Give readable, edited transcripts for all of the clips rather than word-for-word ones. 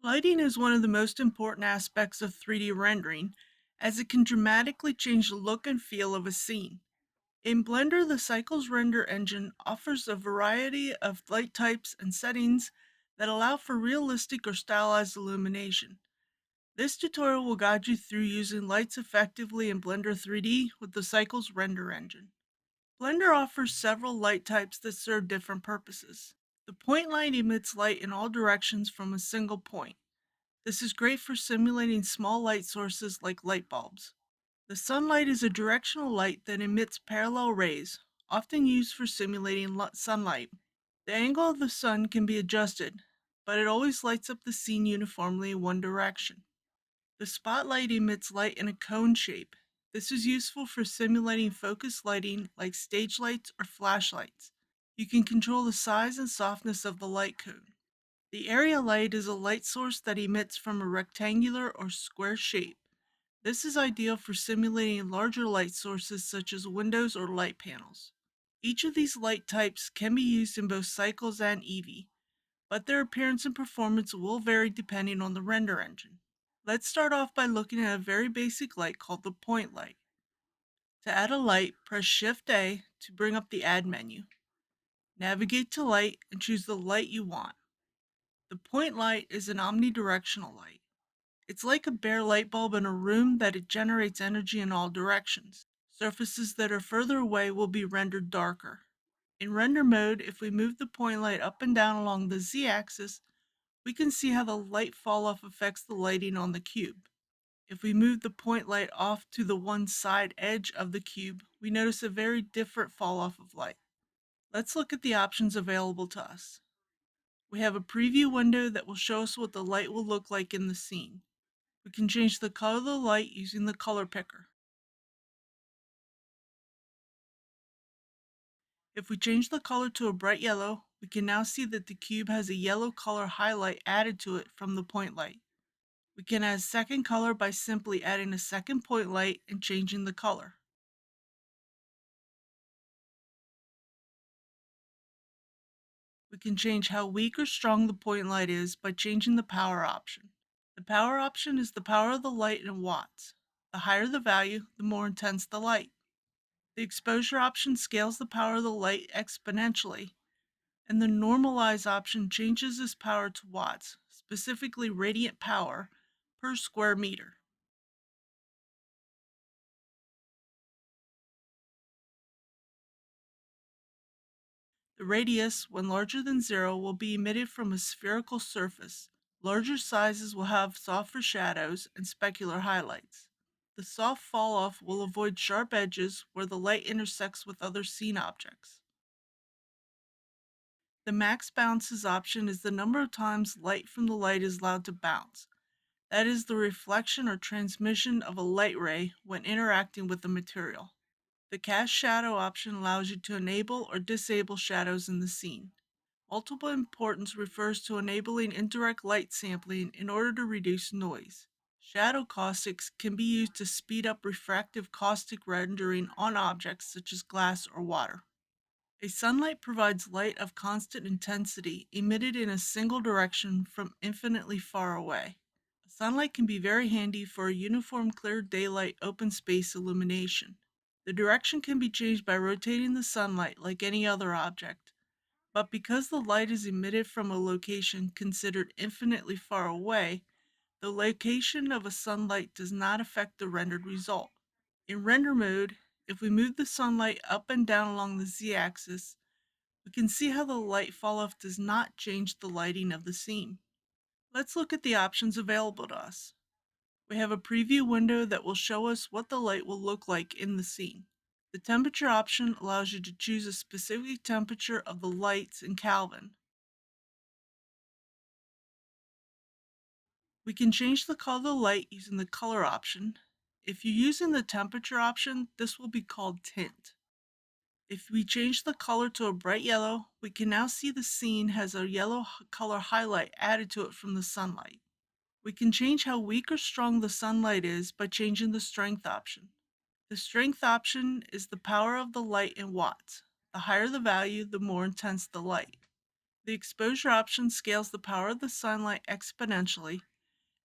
Lighting is one of the most important aspects of 3D rendering, as it can dramatically change the look and feel of a scene. In Blender, the Cycles Render engine offers a variety of light types and settings that allow for realistic or stylized illumination. This tutorial will guide you through using lights effectively in Blender 3D with the Cycles Render engine. Blender offers several light types that serve different purposes. The point light emits light in all directions from a single point. This is great for simulating small light sources like light bulbs. The sunlight is a directional light that emits parallel rays, often used for simulating sunlight. The angle of the sun can be adjusted, but it always lights up the scene uniformly in one direction. The spotlight emits light in a cone shape. This is useful for simulating focused lighting like stage lights or flashlights. You can control the size and softness of the light cone. The area light is a light source that emits from a rectangular or square shape. This is ideal for simulating larger light sources such as windows or light panels. Each of these light types can be used in both Cycles and Eevee, but their appearance and performance will vary depending on the render engine. Let's start off by looking at a very basic light called the point light. To add a light, press Shift-A to bring up the Add menu. Navigate to Light and choose the light you want. The point light is an omnidirectional light. It's like a bare light bulb in a room that it generates energy in all directions. Surfaces that are further away will be rendered darker. In render mode, if we move the point light up and down along the z-axis, we can see how the light fall-off affects the lighting on the cube. If we move the point light off to the one side edge of the cube, we notice a very different fall-off of light. Let's look at the options available to us. We have a preview window that will show us what the light will look like in the scene. We can change the color of the light using the color picker. If we change the color to a bright yellow, we can now see that the cube has a yellow color highlight added to it from the point light. We can add a second color by simply adding a second point light and changing the color. We can change how weak or strong the point light is by changing the power option. The power option is the power of the light in watts. The higher the value, the more intense the light. The exposure option scales the power of the light exponentially, and the normalize option changes this power to watts, specifically radiant power, per square meter. The radius, when larger than 0, will be emitted from a spherical surface. Larger sizes will have softer shadows and specular highlights. The soft fall-off will avoid sharp edges where the light intersects with other scene objects. The max bounces option is the number of times light from the light is allowed to bounce. That is the reflection or transmission of a light ray when interacting with the material. The cast shadow option allows you to enable or disable shadows in the scene. Multiple importance refers to enabling indirect light sampling in order to reduce noise. Shadow caustics can be used to speed up refractive caustic rendering on objects such as glass or water. A sunlight provides light of constant intensity emitted in a single direction from infinitely far away. Sunlight can be very handy for a uniform clear daylight open space illumination. The direction can be changed by rotating the sunlight like any other object, but because the light is emitted from a location considered infinitely far away, the location of a sunlight does not affect the rendered result. In render mode, if we move the sunlight up and down along the z-axis, we can see how the light fall-off does not change the lighting of the scene. Let's look at the options available to us. We have a preview window that will show us what the light will look like in the scene. The temperature option allows you to choose a specific temperature of the lights in Kelvin. We can change the color of the light using the color option. If you're using the temperature option, this will be called tint. If we change the color to a bright yellow, we can now see the scene has a yellow color highlight added to it from the sunlight. We can change how weak or strong the sunlight is by changing the strength option. The strength option is the power of the light in watts. The higher the value, the more intense the light. The exposure option scales the power of the sunlight exponentially,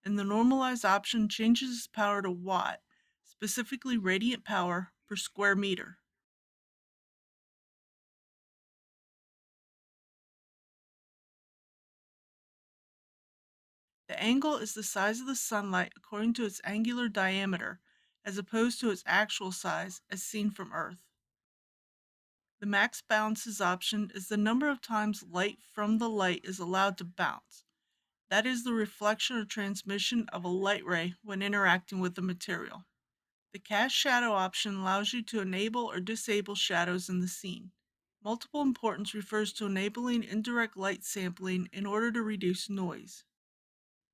and the normalize option changes its power to watt, specifically radiant power per square meter. The angle is the size of the sunlight according to its angular diameter, as opposed to its actual size as seen from Earth. The max bounces option is the number of times light from the light is allowed to bounce. That is the reflection or transmission of a light ray when interacting with the material. The cast shadow option allows you to enable or disable shadows in the scene. Multiple importance refers to enabling indirect light sampling in order to reduce noise.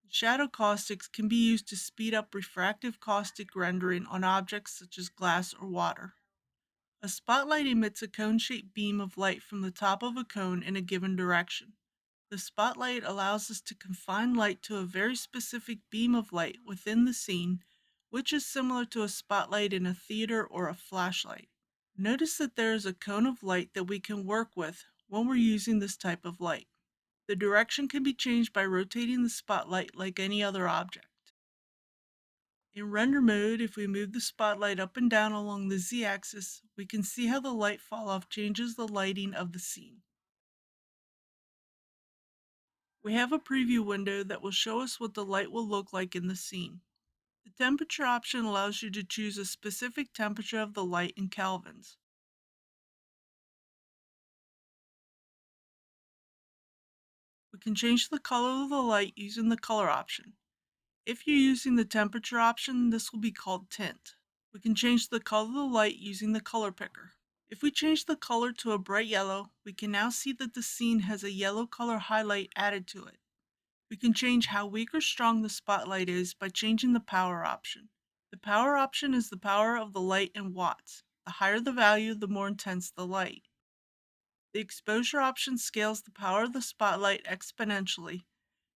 Shadow caustics can be used to speed up refractive caustic rendering on objects such as glass or water. A spotlight emits a cone-shaped beam of light from the top of a cone in a given direction. The spotlight allows us to confine light to a very specific beam of light within the scene, which is similar to a spotlight in a theater or a flashlight. Notice that there is a cone of light that we can work with when we're using this type of light. The direction can be changed by rotating the spotlight like any other object. In render mode, if we move the spotlight up and down along the z-axis, we can see how the light fall off changes the lighting of the scene. We have a preview window that will show us what the light will look like in the scene. The temperature option allows you to choose a specific temperature of the light in kelvins. We can change the color of the light using the color option. If you're using the temperature option, this will be called tint. We can change the color of the light using the color picker. If we change the color to a bright yellow, we can now see that the scene has a yellow color highlight added to it. We can change how weak or strong the spotlight is by changing the power option. The power option is the power of the light in watts. The higher the value, the more intense the light. The exposure option scales the power of the spotlight exponentially,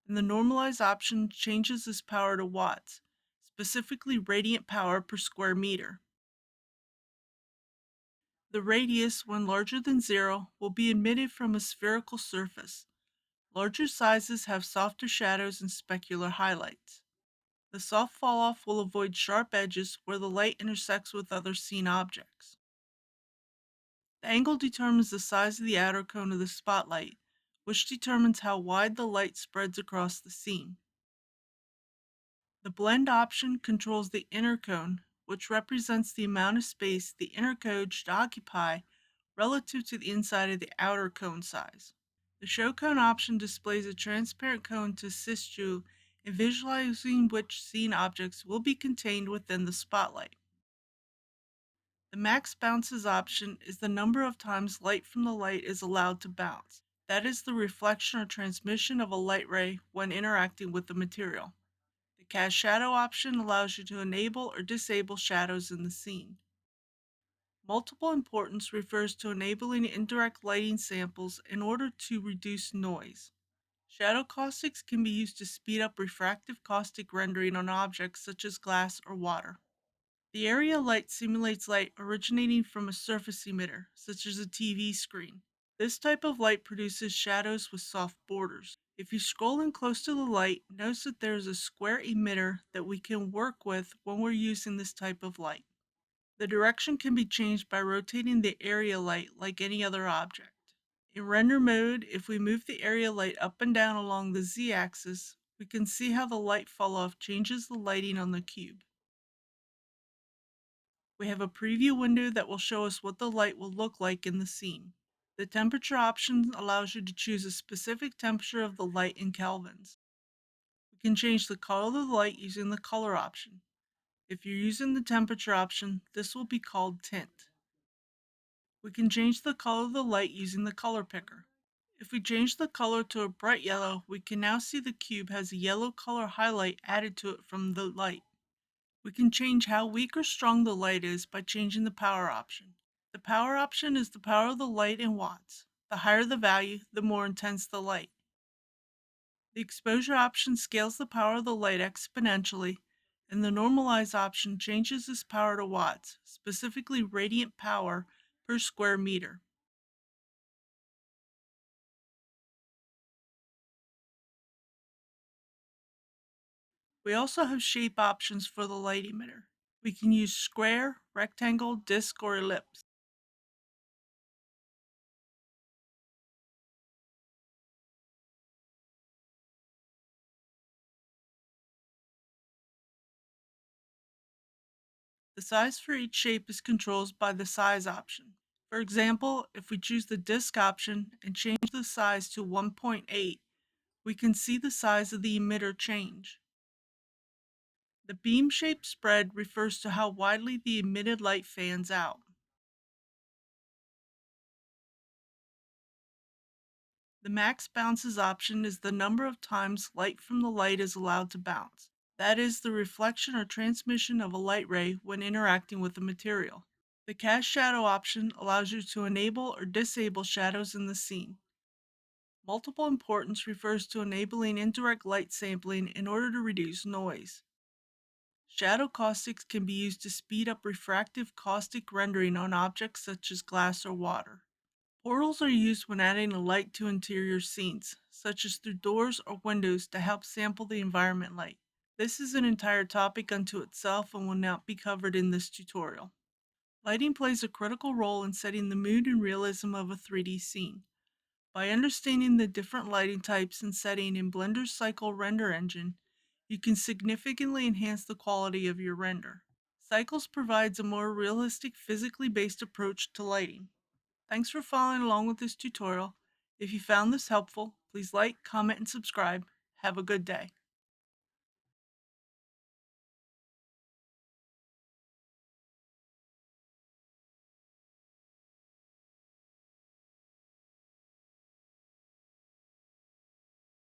and the normalize option changes this power to watts, specifically radiant power per square meter. The radius, when larger than 0, will be emitted from a spherical surface. Larger sizes have softer shadows and specular highlights. The soft falloff will avoid sharp edges where the light intersects with other seen objects. The angle determines the size of the outer cone of the spotlight, which determines how wide the light spreads across the scene. The blend option controls the inner cone, which represents the amount of space the inner cone should occupy relative to the inside of the outer cone size. The show cone option displays a transparent cone to assist you in visualizing which scene objects will be contained within the spotlight. The max bounces option is the number of times light from the light is allowed to bounce. That is the reflection or transmission of a light ray when interacting with the material. The cast shadow option allows you to enable or disable shadows in the scene. Multiple importance refers to enabling indirect lighting samples in order to reduce noise. Shadow caustics can be used to speed up refractive caustic rendering on objects such as glass or water. The area light simulates light originating from a surface emitter, such as a TV screen. This type of light produces shadows with soft borders. If you scroll in close to the light, notice that there is a square emitter that we can work with when we're using this type of light. The direction can be changed by rotating the area light like any other object. In render mode, if we move the area light up and down along the z-axis, we can see how the light fall off changes the lighting on the cube. We have a preview window that will show us what the light will look like in the scene. The temperature option allows you to choose a specific temperature of the light in kelvins. We can change the color of the light using the color option. If you're using the temperature option, this will be called tint. We can change the color of the light using the color picker. If we change the color to a bright yellow, we can now see the cube has a yellow color highlight added to it from the light. We can change how weak or strong the light is by changing the power option. The power option is the power of the light in watts. The higher the value, the more intense the light. The exposure option scales the power of the light exponentially, and the normalize option changes this power to watts, specifically radiant power per square meter. We also have shape options for the light emitter. We can use square, rectangle, disc, or ellipse. The size for each shape is controlled by the size option. For example, if we choose the disc option and change the size to 1.8, we can see the size of the emitter change. The beam shape spread refers to how widely the emitted light fans out. The max bounces option is the number of times light from the light is allowed to bounce. That is the reflection or transmission of a light ray when interacting with the material. The cast shadow option allows you to enable or disable shadows in the scene. Multiple importance refers to enabling indirect light sampling in order to reduce noise. Shadow caustics can be used to speed up refractive caustic rendering on objects such as glass or water. Portals are used when adding a light to interior scenes, such as through doors or windows to help sample the environment light. This is an entire topic unto itself and will not be covered in this tutorial. Lighting plays a critical role in setting the mood and realism of a 3D scene. By understanding the different lighting types and setting in Blender's Cycle Render Engine, you can significantly enhance the quality of your render. Cycles provides a more realistic, physically based approach to lighting. Thanks for following along with this tutorial. If you found this helpful, please like, comment, and subscribe. Have a good day.